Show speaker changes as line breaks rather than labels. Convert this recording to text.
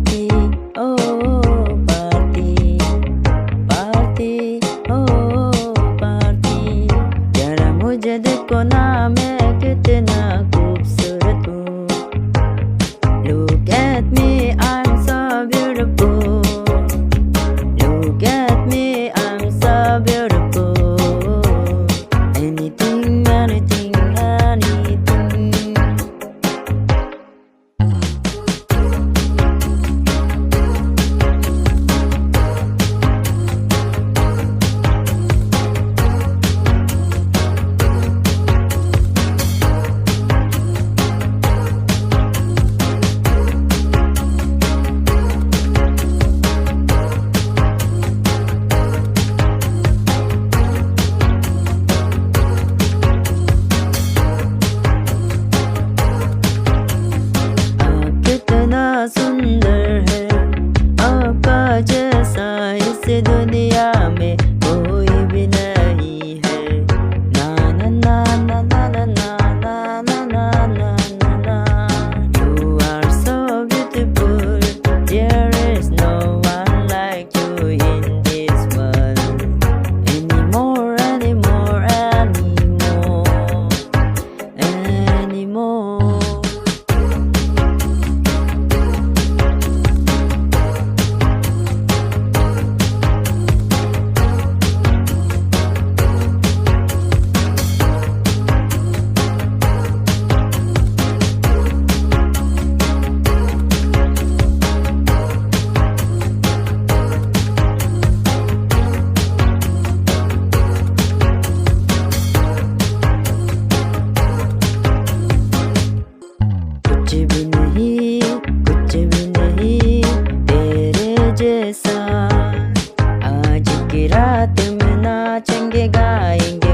party ओ party party ओ party जरा मुझे देखो ना मैं कितना खूबसूरत हूँ Look at me I'm so beautiful Look at me I'm so beautiful Anything anything anything कितना सुंदर है आपका जैसा इस दुनिया में कोई भी नहीं है ना ना ना ना ना ना ना ना ना ना ना ना You are so beautiful There is no one like you in this world Anymore, anymore, anymore Anymore कुछ भी नहीं तेरे जैसा आज की रात में नाचेंगे गाएंगे